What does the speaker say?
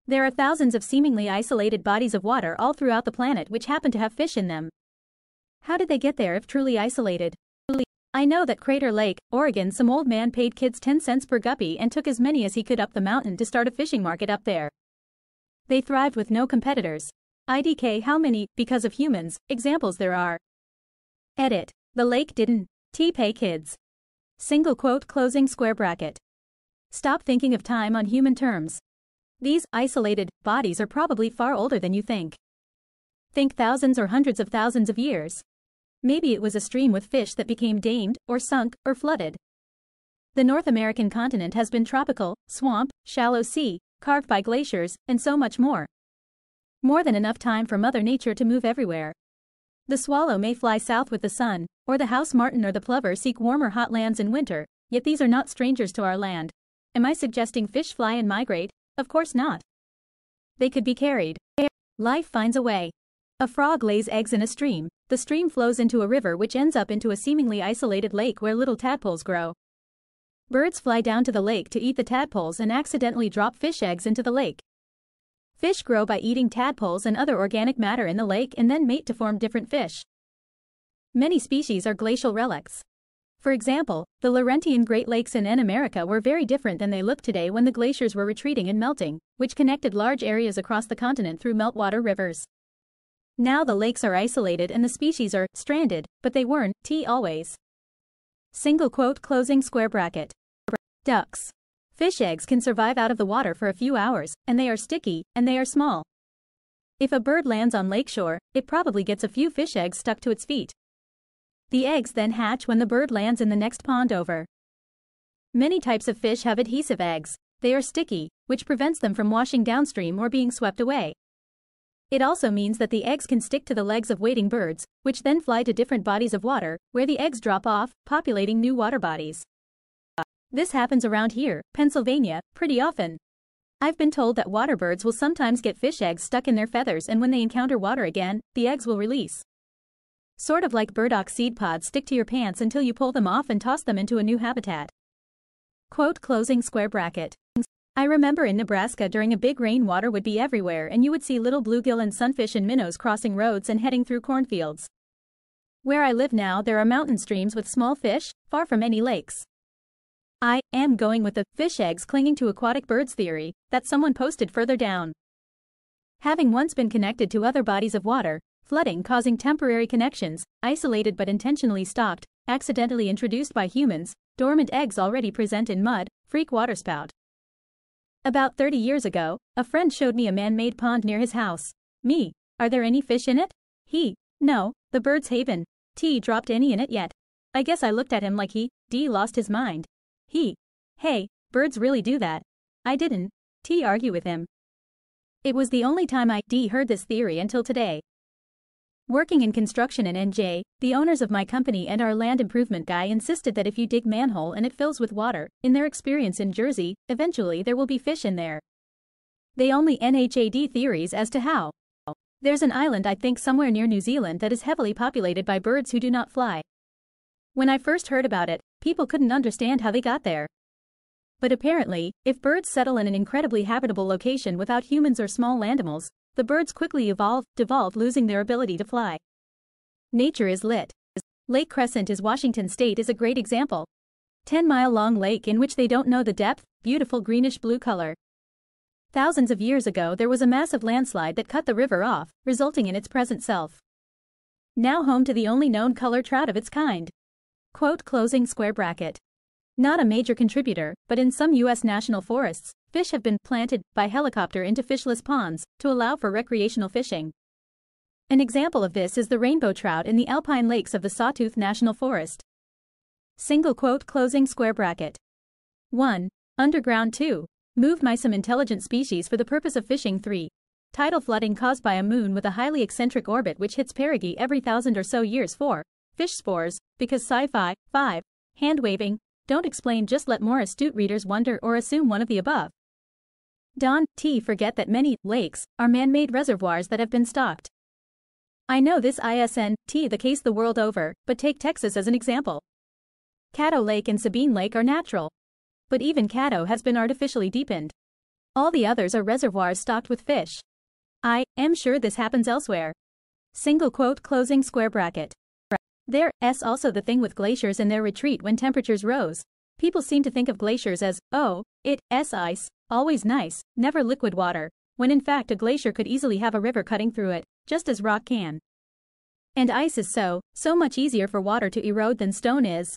There are thousands of seemingly isolated bodies of water all throughout the planet which happen to have fish in them. How did they get there if truly isolated? I know that Crater Lake, Oregon, some old man paid kids 10 cents per guppy and took as many as he could up the mountain to start a fishing market up there. They thrived with no competitors. IDK how many, because of humans, examples there are. Edit. The lake didn't pay kids. Single quote closing square bracket. Stop thinking of time on human terms. These isolated bodies are probably far older than you think. Think thousands or hundreds of thousands of years. Maybe it was a stream with fish that became damed, or sunk, or flooded. The North American continent has been tropical, swamp, shallow sea, carved by glaciers, and so much more. More than enough time for Mother Nature to move everywhere. The swallow may fly south with the sun, or the house martin or the plover seek warmer hot lands in winter, yet these are not strangers to our land. Am I suggesting fish fly and migrate? Of course not. They could be carried. Life finds a way. A frog lays eggs in a stream, the stream flows into a river which ends up into a seemingly isolated lake where little tadpoles grow. Birds fly down to the lake to eat the tadpoles and accidentally drop fish eggs into the lake. Fish grow by eating tadpoles and other organic matter in the lake and then mate to form different fish. Many species are glacial relics. For example, the Laurentian Great Lakes in America were very different than they look today when the glaciers were retreating and melting, which connected large areas across the continent through meltwater rivers. Now the lakes are isolated and the species are stranded, but they weren't always. Single quote closing square bracket. Ducks. Fish eggs can survive out of the water for a few hours, and they are sticky, and they are small. If a bird lands on lakeshore, it probably gets a few fish eggs stuck to its feet. The eggs then hatch when the bird lands in the next pond over. Many types of fish have adhesive eggs. They are sticky, which prevents them from washing downstream or being swept away. It also means that the eggs can stick to the legs of waiting birds, which then fly to different bodies of water, where the eggs drop off, populating new water bodies. This happens around here, Pennsylvania, pretty often. I've been told that water birds will sometimes get fish eggs stuck in their feathers, and when they encounter water again, the eggs will release. Sort of like burdock seed pods stick to your pants until you pull them off and toss them into a new habitat. Quote closing square bracket. I remember in Nebraska during a big rain water would be everywhere and you would see little bluegill and sunfish and minnows crossing roads and heading through cornfields. Where I live now there are mountain streams with small fish, far from any lakes. I am going with the fish eggs clinging to aquatic birds theory that someone posted further down. Having once been connected to other bodies of water, flooding causing temporary connections, isolated but intentionally stopped, accidentally introduced by humans, dormant eggs already present in mud, freak waterspout. About 30 years ago, a friend showed me a man-made pond near his house. Me, are there any fish in it? He, no, the bird's haven. Dropped any in it yet? I guess I looked at him like he, lost his mind. He, hey, birds really do that. I didn't, argue with him. It was the only time I, heard this theory until today. Working in construction in NJ, the owners of my company and our land improvement guy insisted that if you dig manhole and it fills with water, in their experience in Jersey, eventually there will be fish in there. They only NHAD theories as to how. There's an island I think somewhere near New Zealand that is heavily populated by birds who do not fly. When I first heard about it, people couldn't understand how they got there. But apparently, if birds settle in an incredibly habitable location without humans or small landmammals, the birds quickly devolve losing their ability to fly. Nature is lit. Lake Crescent in Washington State is a great example. 10-mile-long lake in which they don't know the depth, beautiful greenish-blue color. Thousands of years ago there was a massive landslide that cut the river off, resulting in its present self. Now home to the only known color trout of its kind. Quote closing square bracket. Not a major contributor, but in some U.S. national forests, fish have been planted by helicopter into fishless ponds to allow for recreational fishing. An example of this is the rainbow trout in the alpine lakes of the Sawtooth National Forest. Single quote closing square bracket. 1. Underground. 2. Moved by some intelligent species for the purpose of fishing. 3. Tidal flooding caused by a moon with a highly eccentric orbit which hits perigee every 1,000 or so years. 4. Fish spores, because sci-fi. 5. Hand waving. Don't explain, just let more astute readers wonder or assume one of the above. Don forget that many lakes are man-made reservoirs that have been stocked. I know this isn't the case the world over, but take Texas as an example. Caddo Lake and Sabine Lake are natural. But even Caddo has been artificially deepened. All the others are reservoirs stocked with fish. I am sure this happens elsewhere. Single quote closing square bracket. There's also the thing with glaciers and their retreat when temperatures rose. People seem to think of glaciers as, oh, it's ice, always nice, never liquid water, when in fact a glacier could easily have a river cutting through it, just as rock can. And ice is so much easier for water to erode than stone is.